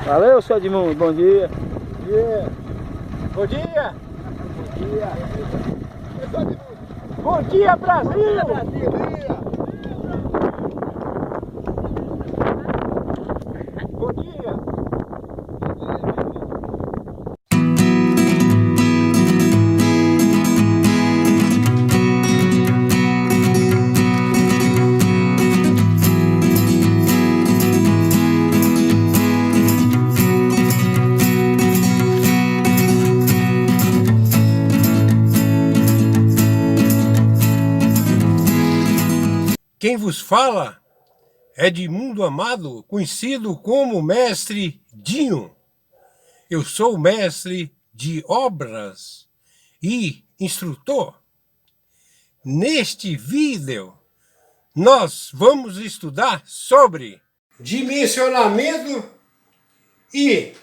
Valeu, seu Edmundo, bom dia. Bom dia. Bom dia, Brasil. Bom dia. Quem vos fala é Edmundo Amado, conhecido como Mestre Dinho. Eu sou mestre de obras e instrutor. Neste vídeo, nós vamos estudar sobre dimensionamento e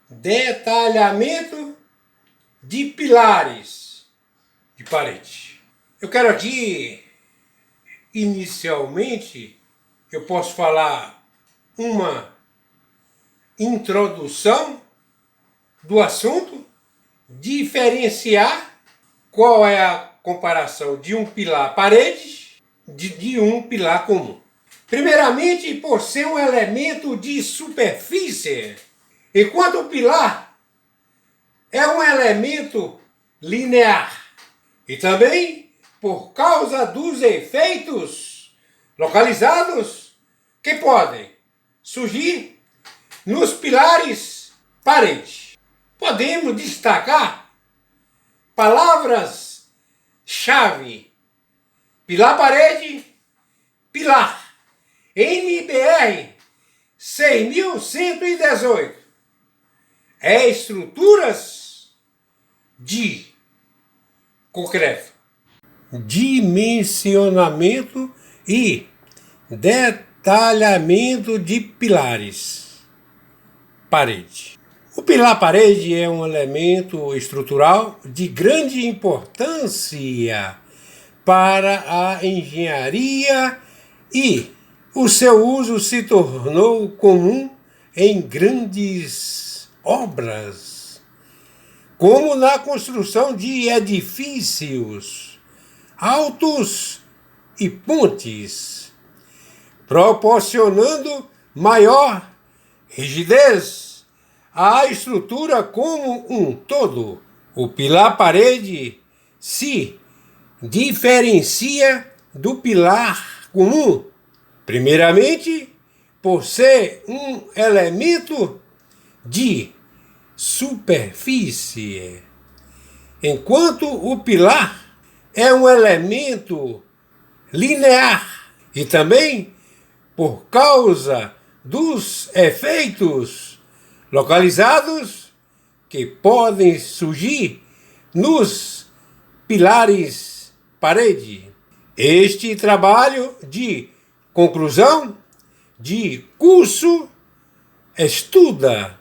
detalhamento de pilares de parede. Eu quero aqui inicialmente, eu posso falar uma introdução do assunto, diferenciar qual é a comparação de um pilar parede de um pilar comum. Primeiramente, por ser um elemento de superfície, enquanto o pilar é um elemento linear e também por causa dos efeitos localizados que podem surgir nos pilares parede. Podemos destacar palavras-chave: pilar parede, pilar, NBR 6118, estruturas de concreto. Dimensionamento e detalhamento de pilares parede. O pilar parede é um elemento estrutural de grande importância para a engenharia e o seu uso se tornou comum em grandes obras, como na construção de edifícios altos e pontes, proporcionando maior rigidez à estrutura como um todo. O pilar parede se diferencia do pilar comum, primeiramente, por ser um elemento de superfície, enquanto o pilar é um elemento linear e também por causa dos efeitos localizados que podem surgir nos pilares parede. Este trabalho de conclusão de curso estuda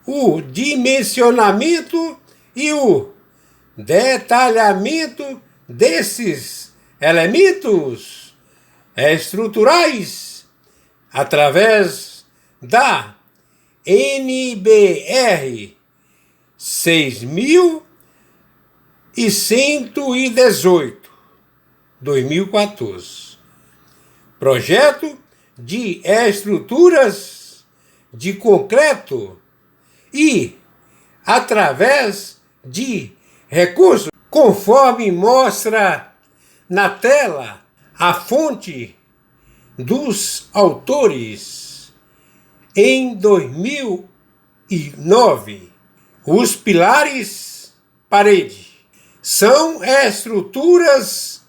o dimensionamento e o detalhamento desses elementos estruturais através da NBR 6118, 2014, projeto de estruturas de concreto e através de recursos, conforme mostra na tela a fonte dos autores. Em 2009, os pilares parede são estruturas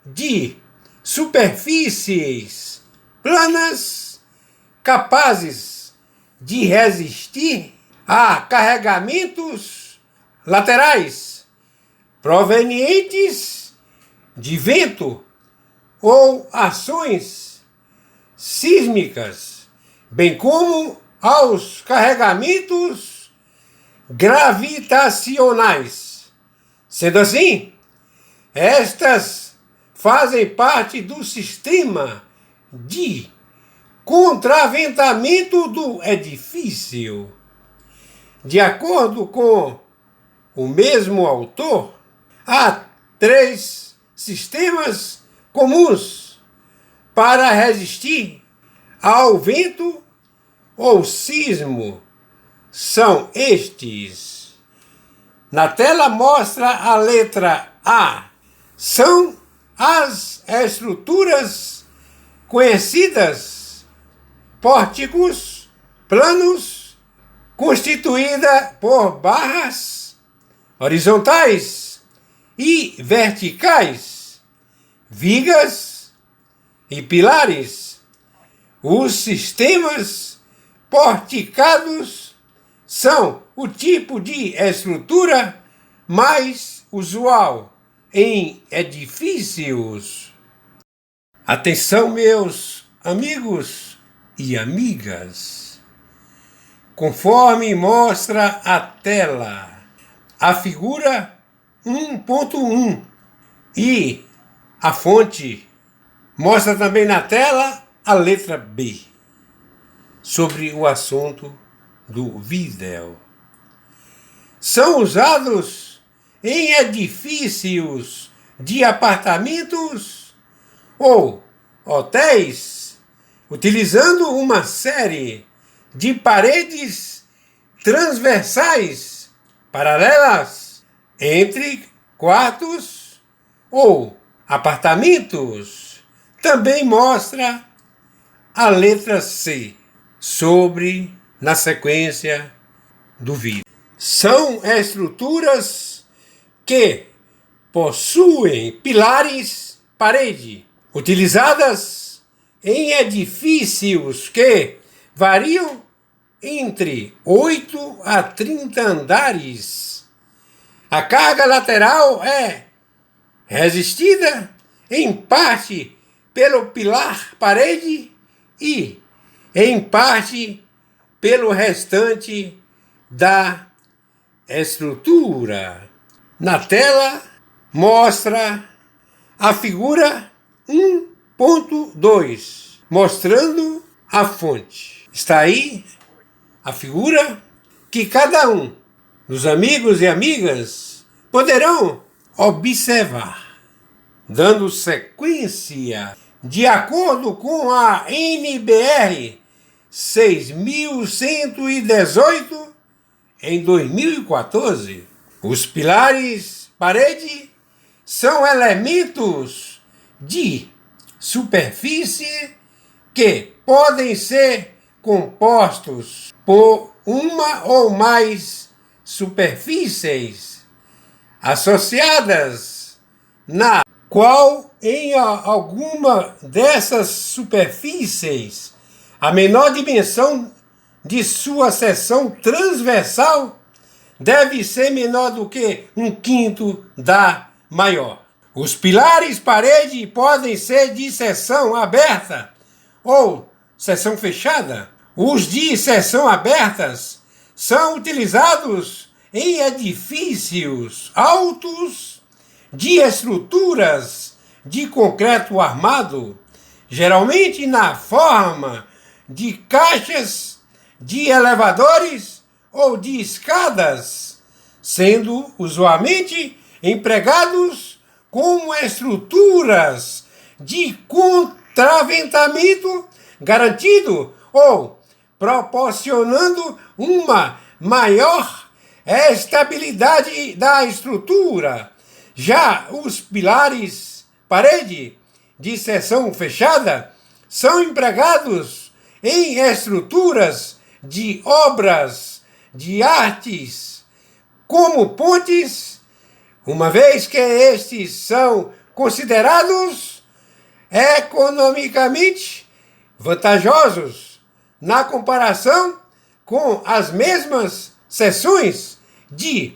de superfícies planas capazes de resistir a carregamentos laterais provenientes de vento ou ações sísmicas, bem como aos carregamentos gravitacionais. Sendo assim, estas fazem parte do sistema de contraventamento do edifício. De acordo com o mesmo autor, há 3 sistemas comuns para resistir ao vento ou sismo. São estes. Na tela mostra a letra A. São as estruturas conhecidas pórticos planos, constituída por barras horizontais e verticais, vigas e pilares. Os sistemas porticados são o tipo de estrutura mais usual em edifícios. Atenção, meus amigos e amigas. Conforme mostra a tela, a figura 1.1 e a fonte mostra também na tela a letra B, sobre o assunto do vídeo. São usados em edifícios de apartamentos ou hotéis, utilizando uma série de paredes transversais paralelas entre quartos ou apartamentos. Também mostra a letra C na sequência do vídeo. São estruturas que possuem pilares parede, utilizadas em edifícios que variam entre 8 a 30 andares. A carga lateral é resistida em parte pelo pilar parede e em parte pelo restante da estrutura. Na tela mostra a figura 1.2, mostrando a fonte. Está aí a figura que cada um dos amigos e amigas poderão observar. Dando sequência, de acordo com a NBR 6118, em 2014, os pilares parede são elementos de superfície que podem ser compostos por uma ou mais superfícies associadas, na qual em alguma dessas superfícies a menor dimensão de sua seção transversal deve ser menor do que 1/5 da maior. Os pilares parede podem ser de seção aberta ou seção fechada. Os de seção abertas são utilizados em edifícios altos de estruturas de concreto armado, geralmente na forma de caixas de elevadores ou de escadas, sendo usualmente empregados como estruturas de contenção travamentamento garantido ou proporcionando uma maior estabilidade da estrutura. Já os pilares parede de seção fechada são empregados em estruturas de obras de artes como pontes, uma vez que estes são considerados economicamente vantajosos na comparação com as mesmas seções de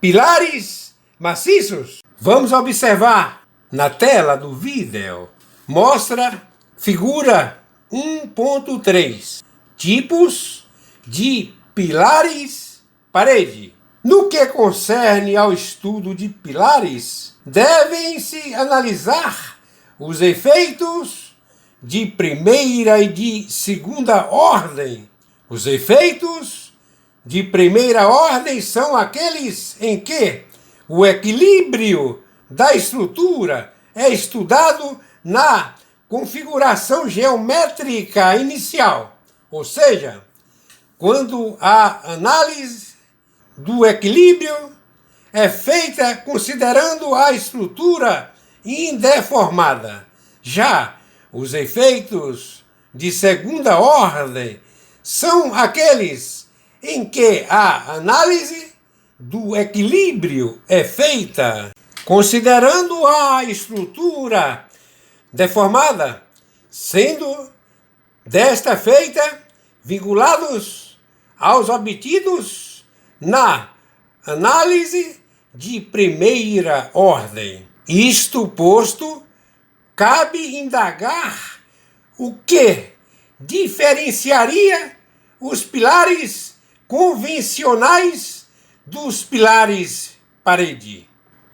pilares maciços. Vamos observar na tela do vídeo. Mostra figura 1.3. Tipos de pilares parede. No que concerne ao estudo de pilares, devem-se analisar os efeitos de primeira e de segunda ordem. Os efeitos de primeira ordem são aqueles em que o equilíbrio da estrutura é estudado na configuração geométrica inicial, ou seja, quando a análise do equilíbrio é feita considerando a estrutura indeformada. Já os efeitos de segunda ordem são aqueles em que a análise do equilíbrio é feita considerando a estrutura deformada, sendo desta feita vinculados aos obtidos na análise de primeira ordem. Isto posto, cabe indagar o que diferenciaria os pilares convencionais dos pilares parede.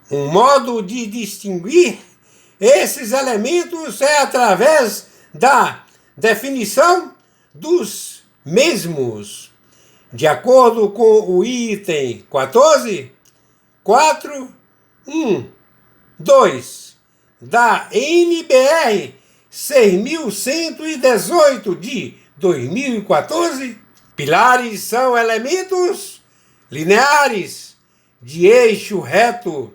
Um modo de distinguir esses elementos é através da definição dos mesmos. De acordo com o item 14, 4.1.2 da NBR 6.118 de 2014, pilares são elementos lineares de eixo reto,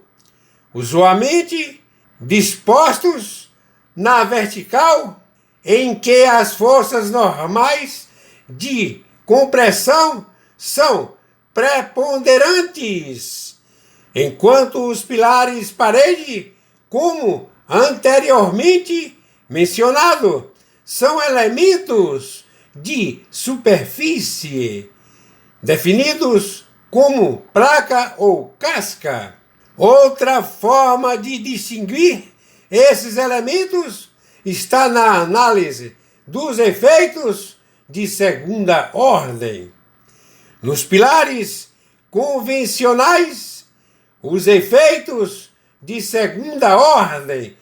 usualmente dispostos na vertical, em que as forças normais de compressão são preponderantes, enquanto os pilares parede, como anteriormente mencionado, são elementos de superfície, definidos como placa ou casca. Outra forma de distinguir esses elementos está na análise dos efeitos de segunda ordem. Nos pilares convencionais, os efeitos de segunda ordem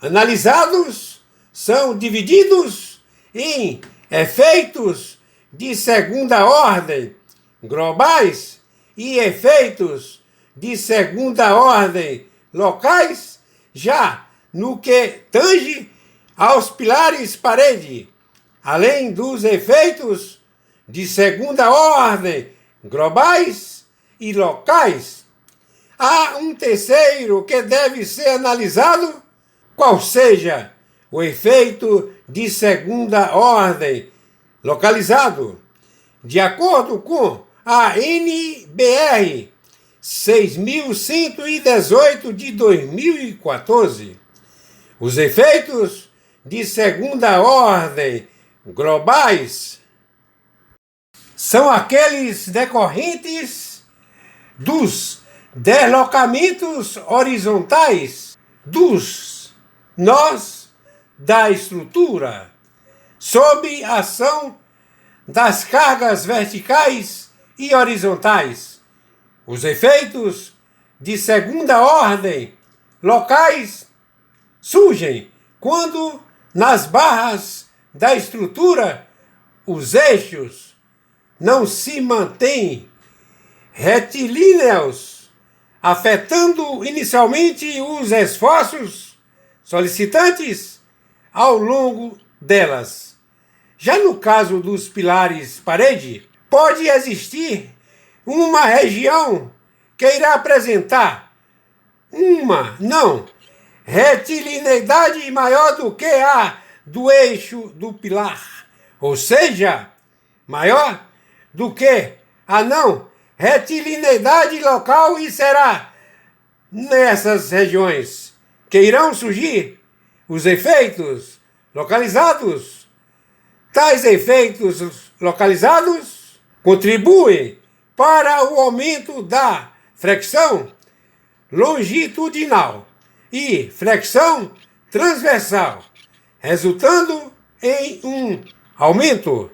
analisados são divididos em efeitos de segunda ordem globais e efeitos de segunda ordem locais. Já no que tange aos pilares parede, além dos efeitos de segunda ordem globais e locais, há um terceiro que deve ser analisado, qual seja o efeito de segunda ordem localizado. De acordo com a NBR 6.118 de 2014, os efeitos de segunda ordem globais são aqueles decorrentes dos deslocamentos horizontais dos nós da estrutura, sob a ação das cargas verticais e horizontais. Os efeitos de segunda ordem locais surgem quando, nas barras da estrutura, os eixos não se mantêm retilíneos, afetando inicialmente os esforços solicitantes ao longo delas. Já no caso dos pilares parede, pode existir uma região que irá apresentar retilinidade maior do que a do eixo do pilar, ou seja, maior do que a não retilinidade local, e será nessas regiões que irão surgir os efeitos localizados. Tais efeitos localizados contribuem para o aumento da flexão longitudinal e flexão transversal, resultando em um aumento